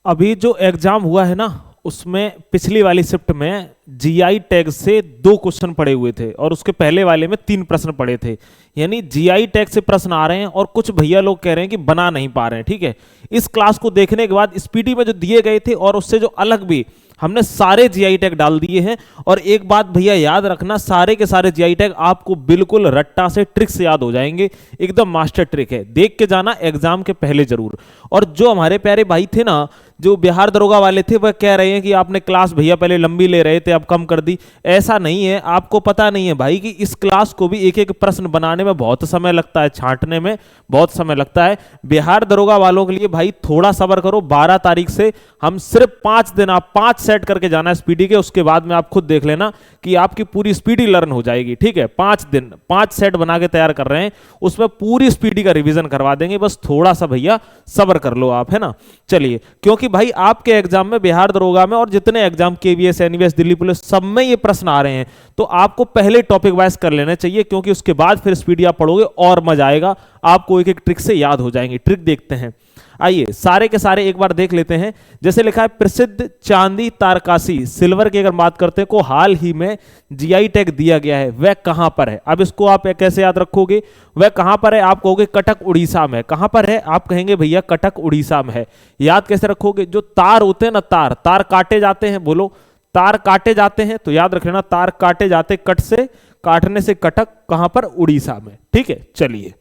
अभी जो एग्जाम हुआ है ना, उसमें पिछली वाली शिफ्ट में जीआई टैग से 2 क्वेश्चन पड़े हुए थे और उसके पहले वाले में 3 प्रश्न पड़े थे। यानी जीआई टैग से प्रश्न आ रहे हैं और कुछ भैया लोग कह रहे हैं कि बना नहीं पा रहे हैं। ठीक है, इस क्लास को देखने के बाद स्पीडी में जो दिए गए थे और उससे जो अलग भी हमने सारे जीआई टैग डाल दिए हैं। और एक बात भैया याद रखना, सारे के सारे जीआई टैग आपको बिल्कुल रट्टा से ट्रिक से याद हो जाएंगे। एकदम मास्टर ट्रिक है, देख के जाना एग्जाम के पहले जरूर। और जो हमारे प्यारे भाई थे ना, जो बिहार दरोगा वाले थे, वह कह रहे हैं कि आपने क्लास भैया पहले लंबी ले रहे थे अब कम कर दी। ऐसा नहीं है, आपको पता नहीं है भाई कि इस क्लास को भी एक एक प्रश्न बनाने में बहुत समय लगता है, छांटने में बहुत समय लगता है। बिहार दरोगा वालों के लिए भाई थोड़ा सब्र करो। 12 तारीख से हम सिर्फ 5 दिन, आप 5 सेट करके जाना है स्पीडी के। उसके बाद में आप खुद देख लेना कि आपकी पूरी स्पीडी लर्न हो जाएगी। ठीक है, 5 दिन 5 सेट बना के तैयार कर रहे हैं, उसमें पूरी स्पीडी का रिवीजन करवा देंगे। बस थोड़ा सा भैया सब्र कर लो आप, है ना। चलिए, क्योंकि भाई आपके एग्जाम में, बिहार दरोगा में और जितने exam KVS, NVS, Delhi police, सब में ये प्रश्न आ रहे हैं, तो आपको पहले टॉपिक वाइज कर लेना चाहिए, क्योंकि उसके बाद फिर स्पीडी आप पढ़ोगे और मजा आएगा, आपको एक एक ट्रिक से याद हो जाएंगे। ट्रिक देखते हैं, आइए सारे के सारे एक बार देख लेते हैं। जैसे लिखा है, प्रसिद्ध चांदी तारकासी सिल्वर की अगर बात करते हैं को हाल ही में जीआई टैग दिया गया है, वह कहां पर है। अब इसको आप कैसे याद रखोगे, वह कहां पर है। आप कहोगे कटक उड़ीसा में। कहां पर है, आप कहेंगे भैया कटक उड़ीसा में है। याद कैसे रखोगे, जो तार होते हैं ना, तार काटे जाते हैं, बोलो तार काटे जाते हैं, तो याद रखना तार काटे जाते, कट से, काटने से कटक, कहां पर, उड़ीसा में। ठीक है, चलिए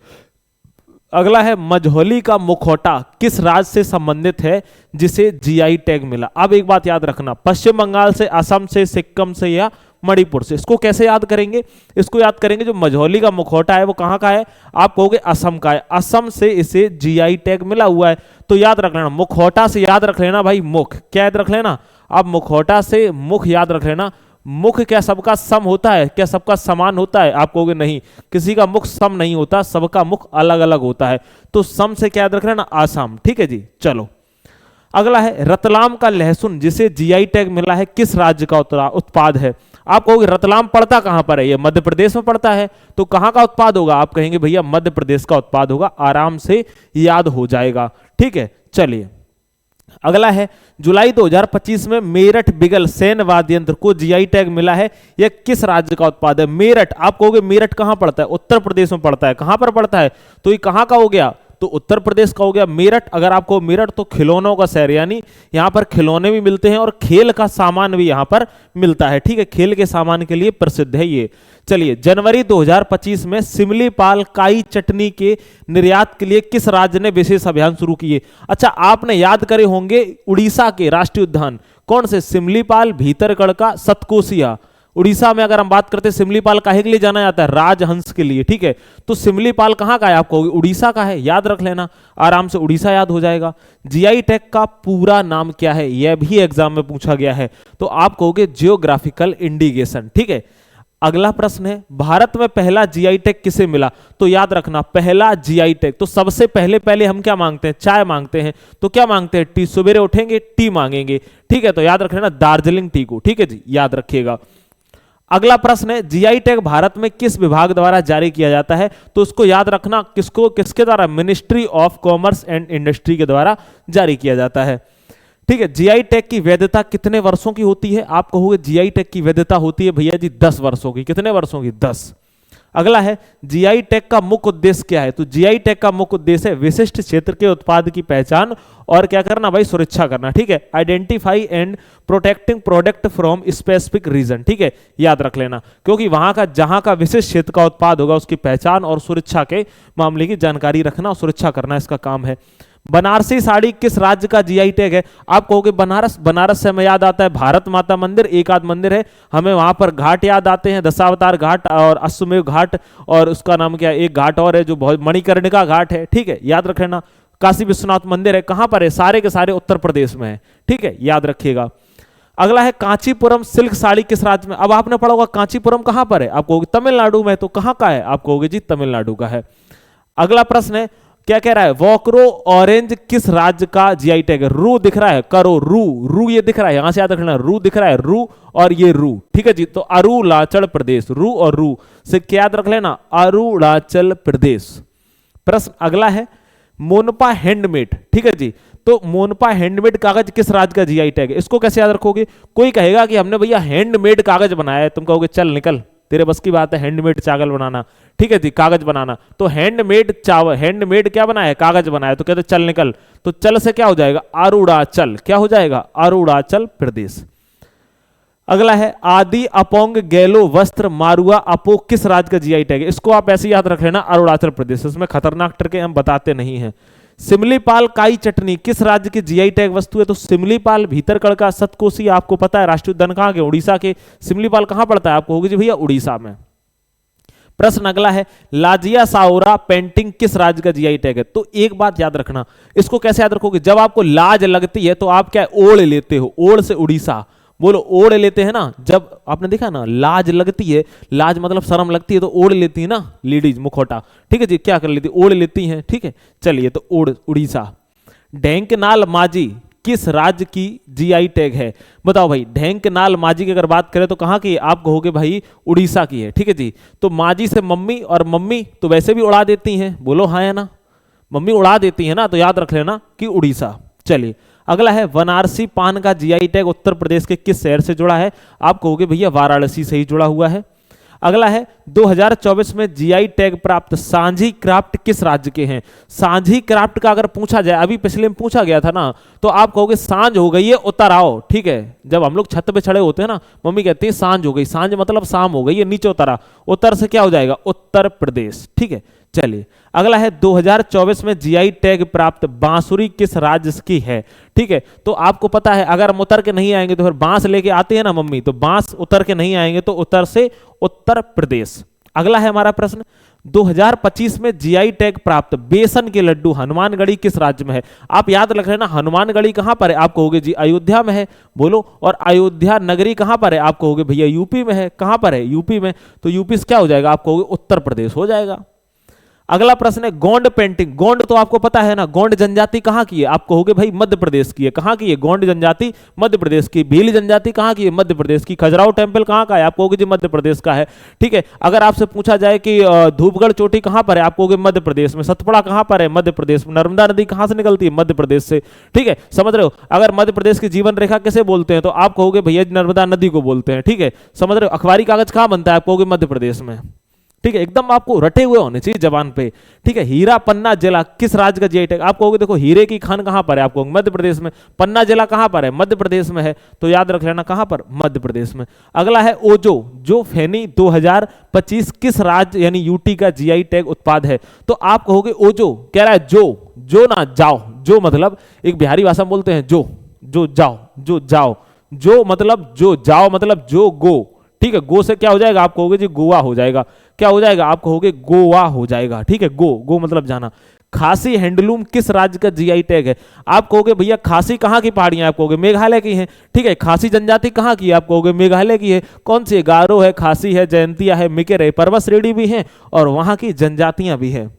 अगला है, मझौली का मुखौटा किस राज्य से संबंधित है जिसे जीआई टैग मिला। अब एक बात याद रखना, पश्चिम बंगाल से, असम से, सिक्किम से या मणिपुर से। इसको कैसे याद करेंगे, इसको याद करेंगे जो मझौली का मुखौटा है वो कहां का है, आप कहोगे असम का है। असम से इसे जीआई टैग मिला हुआ है। तो याद रख लेना, मुखौटा से याद रख लेना भाई मुख, क्या याद रख लेना, आप मुखौटा से मुख याद रख लेना। मुख क्या सबका सम होता है, क्या सबका समान होता है, आप कहोगे नहीं, किसी का मुख सम नहीं होता, सबका मुख अलग अलग होता है। तो सम से क्या याद रख लेना, आसाम। ठीक है जी, चलो अगला है, रतलाम का लहसुन जिसे जीआई टैग मिला है किस राज्य का उत्पाद है। आप कहोगे रतलाम पड़ता कहां पर है, ये मध्य प्रदेश में पड़ता है, तो कहां का उत्पाद होगा, आप कहेंगे भैया मध्य प्रदेश का उत्पाद होगा। आराम से याद हो जाएगा। ठीक है, चलिए अगला है, जुलाई 2025 में मेरठ बिगल सैन्य वाद्य यंत्र को जीआई टैग मिला है, यह किस राज्य का उत्पाद है। मेरठ, आप कहोगे मेरठ कहां पड़ता है, उत्तर प्रदेश में पड़ता है। कहां पर पड़ता है, तो ये कहां का हो गया, तो उत्तर प्रदेश का हो गया मेरठ। अगर आपको मेरठ तो खिलौनों का शहर, यानी यहां पर खिलौने भी मिलते हैं और खेल का सामान भी यहां पर मिलता है। ठीक है, खेल के सामान के लिए प्रसिद्ध है ये। चलिए, जनवरी 2025 में सिमलीपाल काई चटनी के निर्यात के लिए किस राज्य ने विशेष अभियान शुरू किए। अच्छा, आपने याद करे होंगे उड़ीसा के राष्ट्रीय उद्यान कौन से, सिमलीपाल, भीतरगढ़ का, सतकोसिया। उड़ीसा में अगर हम बात करते हैं सिमलीपाल काहे के लिए जाना जाता है, राजहंस के लिए। ठीक है, तो सिमलीपाल कहां का है, आपको उड़ीसा का है, याद रख लेना, आराम से उड़ीसा याद हो जाएगा। जीआई टैग का पूरा नाम क्या है, यह भी एग्जाम में पूछा गया है, तो आप कहोगे जियोग्राफिकल इंडिकेशन। ठीक है, अगला प्रश्न है, भारत में पहला जीआई टैग किसे मिला। तो याद रखना, पहला जीआई टैग, तो सबसे पहले हम क्या मांगते हैं, चाय मांगते हैं, तो क्या मांगते हैं, टी। सवेरे उठेंगे टी मांगेंगे। ठीक है, तो याद रख लेना दार्जिलिंग टी को। ठीक है जी, याद रखिएगा। अगला प्रश्न है, जीआई टैग भारत में किस विभाग द्वारा जारी किया जाता है। तो उसको याद रखना, किसके द्वारा, ministry of commerce and industry के द्वारा जारी किया जाता है। ठीक है, जीआई टैग की वैधता कितने वर्षों की होती है, आप कहोगे जीआई टैग की वैधता होती है भैया जी 10 वर्षों की। कितने वर्षों की, 10। अगला है, जीआई टैग का मुख्य उद्देश्य क्या है। तो जीआई टैग का मुख्य उद्देश्य है विशिष्ट क्षेत्र के उत्पाद की पहचान और क्या करना भाई, सुरक्षा करना। ठीक है, identify and protecting product from specific region. ठीक है, याद रख लेना, क्योंकि वहां का जहां का विशिष्ट क्षेत्र का उत्पाद होगा उसकी पहचान और सुरक्षा के मामले की जानकारी रखना और सुरक्षा करना इसका काम है। बनारसी साड़ी किस राज्य का जीआई टैग है। आप कहोगे बनारस, बनारस से हमें याद आता है भारत माता मंदिर, एक आध मंदिर है, हमें वहां पर घाट याद आते हैं, दशावतार घाट और अश्वमेध घाट, और उसका नाम क्या है, एक घाट और है जो बहुत, मणिकर्णिका घाट है। ठीक है, याद रख लेना। काशी विश्वनाथ मंदिर है, कहां पर है, सारे के सारे उत्तर प्रदेश में है। ठीक है, याद रखिएगा। अगला है, कांचीपुरम सिल्क साड़ी किस राज्य में। अब आपने पढ़ा होगा कांचीपुरम कहां पर है, आप कहोगे तमिलनाडु में, तो कहां का है, आप कहोगे जी तमिलनाडु का है। अगला प्रश्न है, क्या कह रहा है, वोकरो ऑरेंज किस राज्य का जीआई टैग है। रू दिख रहा है, करो रू ये दिख रहा है, यहां से याद रखना, रू दिख रहा है, रू और ये रू। ठीक है जी, तो अरुणाचल प्रदेश, रू और रू से क्या याद रख लेना, अरुणाचल प्रदेश। प्रश्न अगला है, मोनपा हैंडमेड। ठीक है जी, तो मोनपा हैंडमेड कागज किस राज्य का जीआई टैग है? इसको कैसे याद रखोगे? कोई कहेगा कि हमने भैया हैंडमेड कागज बनाया है, तुम कहोगे चल निकल, तेरे बस की बात है हैंडमेड चावल बनाना, ठीक है जी, कागज बनाना। तो हैंडमेड चावल, हैंडमेड क्या बनाया है? कागज बनाया, तो कहते चल निकल। तो चल से क्या हो जाएगा? अरुणाचल। क्या हो जाएगा? अरुणाचल प्रदेश। अगला है आदि अपोंग गैलो वस्त्र मारुआ अपो किस राज्य का जीआई टैग है? इसको आप ऐसे याद रख लेना, अरुणाचल प्रदेश। इसमें खतरनाक ट्रिक हम बताते नहीं हैं। सिमलीपाल काई चटनी किस राज्य की जीआई टैग वस्तु है? तो सिमलीपाल भीतरकड़ का सतकोसी, आपको पता है राष्ट्रीय उद्यान कहाँ के? उड़ीसा के। सिमलीपाल कहाँ पड़ता है? आपको होगी जी भैया उड़ीसा में। प्रश्न अगला है लाजिया साओरा पेंटिंग किस राज्य का जीआई टैग है? तो एक बात याद रखना, इसको कैसे याद रखोगे? जब आपको लाज लगती है तो आप क्या ओढ़ लेते हो, ओढ़ से उड़ीसा, बोलो ओढ़ लेते हैं ना। जब आपने देखा ना लाज लगती है, लाज मतलब शर्म लगती है, तो ओढ़ लेती है ना लेडीज मुखौटा, ठीक है जी, क्या कर लेती? ओढ़ लेती हैं, ठीक है। चलिए, तो ओढ़ उड़ीसा। ढेंकनाल माझी किस राज्य की जीआई टैग है? बताओ भाई, ढेंकनाल माझी की अगर बात करें तो कहाँ की है? आप कहोगे भाई उड़ीसा की है, ठीक है जी। तो माझी से मम्मी, और मम्मी तो वैसे भी उड़ा देती हैं, बोलो हाँ या ना? मम्मी उड़ा देती है ना, तो याद रख लेना कि उड़ीसा। चलिए, अगला है बनारसी पान का जीआई टैग उत्तर प्रदेश के किस शहर से जुड़ा है? आप कहोगे भैया वाराणसी से ही जुड़ा हुआ है। अगला है 2024 में जीआई टैग प्राप्त सांझी क्राफ्ट किस राज्य के हैं? सांझी क्राफ्ट का अगर पूछा जाए, अभी पिछले में पूछा गया था ना, तो आप कहोगे सांझ हो गई है, उतर आओ, ठीक है। जब हम लोग छत पे चढ़े होते हैं ना, मम्मी कहती है सांझ हो गई, सांझ मतलब शाम हो गई है, नीचे उतरा, उत्तर से क्या हो जाएगा? उत्तर प्रदेश, ठीक है। चलिए, अगला है 2024 में जीआई टैग प्राप्त बांसुरी किस राज्य की है? ठीक है, तो आपको पता है अगर हम उतर के नहीं आएंगे तो फिर बांस लेके आते हैं ना मम्मी, तो बांस उतर के नहीं आएंगे तो उत्तर से उत्तर प्रदेश। अगला है हमारा प्रश्न 2025 में जीआई टैग प्राप्त बेसन के लड्डू हनुमानगढ़ी किस राज्य में है? आप याद रख लेना, हनुमानगढ़ी कहां पर है? आप कहोगे जी अयोध्या में है, बोलो। और अयोध्या नगरी कहां पर है? आप कहोगे भैया यूपी में है। कहां पर है? यूपी में। तो यूपी से क्या हो जाएगा? आप कहोगे उत्तर प्रदेश हो जाएगा। अगला प्रश्न है गोंड पेंटिंग। गोंड तो आपको पता है ना, गोंड जनजाति कहाँ की है? आप कहोगे भाई मध्य प्रदेश की है। कहाँ की है? गोंड जनजाति मध्य प्रदेश की। भील जनजाति कहाँ की है? मध्य प्रदेश की। खजुराहो टेम्पल कहाँ का है? आप कहोगे जी मध्य प्रदेश का है, ठीक है। अगर आपसे पूछा जाए कि धूपगढ़ चोटी कहाँ पर है? आप कहोगे मध्य प्रदेश में। सतपुड़ा कहाँ पर है? मध्य प्रदेश में। नर्मदा नदी कहाँ से निकलती है? मध्य प्रदेश से, ठीक है। समझ रहे हो? अगर मध्य प्रदेश की जीवन रेखा किसे बोलते हैं? तो आप कहोगे भैया नर्मदा नदी को बोलते हैं, ठीक है। समझ रहे हो? अखबारी कागज कहाँ बनता है? आप कहोगे मध्य प्रदेश में, ठीक है। एकदम आपको रटे हुए होने चाहिए जबान पे, ठीक है। हीरा पन्ना जिला किस राज्य का जीआई टैग? आप कहोगे देखो हीरे की खान कहां पर है? आप कहोगे मध्य प्रदेश में। पन्ना जिला कहां पर है? मध्य प्रदेश में है। तो याद रख लेना कहां पर? मध्य प्रदेश में। अगला है ओजो, जो फैनी 2025 किस राज्य यानी यूटी का जीआई टैग उत्पाद है? तो आप कहोगे ओजो, कह रहा है जो ना जाओ। जो मतलब एक बिहारी भाषा में बोलते हैं जो जाओ, जो मतलब जो जाओ मतलब जो गो, ठीक है। गो से क्या हो जाएगा? आप कहोगे जी गोवा हो जाएगा। क्या हो जाएगा? आप कहोगे गोवा हो जाएगा, ठीक है। गो मतलब जाना। खासी हैंडलूम किस राज्य का जीआई टैग है? आप कहोगे भैया खासी कहाँ की पहाड़ियां? आप कहोगे मेघालय की हैं, ठीक है। खासी जनजाति कहाँ की है? आप कहोगे मेघालय की है। कौन सी है? गारो है, खासी है, जयंतिया है, मिकेर है, पर्वत श्रेणी भी है और वहां की जनजातियां भी है।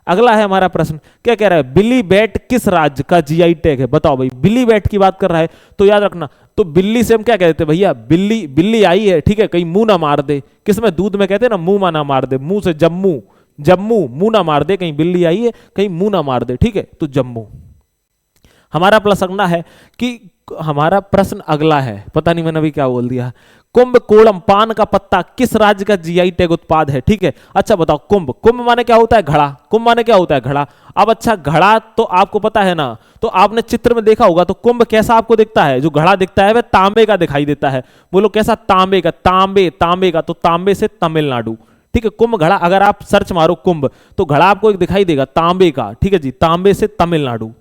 अगला है हमारा प्रश्न, क्या कह रहा है? बिल्ली बैट किस राज्य का जीआई टैग है? बताओ भाई, बिल्ली बैट की बात कर रहा है तो याद रखना, तो बिल्ली से हम क्या कहते हैं भैया? बिल्ली आई है, ठीक है, कहीं मुंह ना मार दे। किसमें? दूध में कहते हैं ना मुंह ना मार दे, मुंह से जम्मू मुंह ना मार दे, कहीं बिल्ली आई है कहीं मुंह ना मार दे, ठीक है। तो जम्मू। हमारा प्रश्न अगला है कि हमारा प्रश्न अगला है, पता नहीं मैंने अभी क्या बोल दिया। कुंभकोणम पान का पत्ता किस राज्य का जीआई टैग उत्पाद है? ठीक है। अच्छा बताओ, कुंभ माने क्या होता है? घड़ा। कुंभ माने क्या होता है? घड़ा। अब अच्छा, घड़ा तो आपको पता है ना, तो आपने चित्र में देखा होगा, तो कुंभ कैसा आपको दिखता है? जो घड़ा दिखता है वह तांबे का दिखाई देता है। बोलो कैसा? तांबे का। तांबे का, तो तांबे से तमिलनाडु, ठीक है। कुंभ घड़ा अगर आप सर्च मारो कुंभ, तो घड़ा आपको एक दिखाई देगा तांबे का, ठीक है जी, तांबे से तमिलनाडु।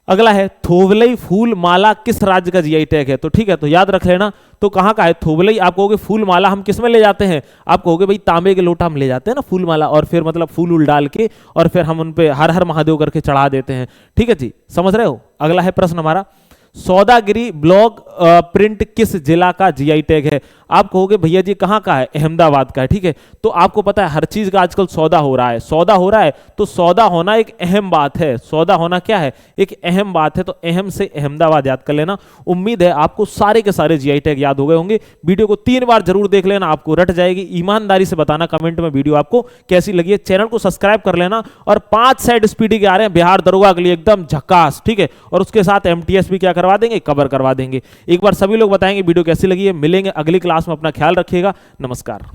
अगला है थोवलई फूल माला किस राज्य का जीआई टैग है? तो ठीक है, तो याद रख लेना, तो कहाँ का है थोवलई? आप कहोगे फूल माला हम किस में ले जाते हैं? आप कहोगे भाई तांबे के लोटा हम ले जाते हैं ना फूल माला, और फिर मतलब फूल उल डाल के और फिर हम उन पे हर हर महादेव करके चढ़ा देते हैं, ठीक है जी, समझ रहे हो? अगला है प्रश्न हमारा, सौदागिरी ब्लॉक प्रिंट किस जिला का जीआई टैग है? आप कहोगे भैया जी कहाँ का है, अहमदाबाद का है, ठीक है। तो आपको पता है हर चीज का आजकल सौदा हो रहा है, सौदा हो रहा है, तो सौदा होना एक अहम बात है। सौदा होना क्या है, एक अहम बात है। तो अहम से अहमदाबाद याद कर लेना। उम्मीद है आपको सारे के सारे जीआई टैग याद हो गए होंगे। वीडियो को 3 बार जरूर देख लेना, आपको रट जाएगी। ईमानदारी से बताना कमेंट में वीडियो आपको कैसी लगी है। चैनल को सब्सक्राइब कर लेना। और 5 सेट स्पीडी के आ रहे हैं बिहार दरोगा के लिए, एकदम झकास, ठीक है। और उसके साथ एमटीएस भी क्या करवा देंगे, कवर करवा देंगे। एक बार सभी लोग बताएंगे वीडियो कैसी लगी है। मिलेंगे अगली क्लास में, अपना ख्याल रखिएगा। नमस्कार।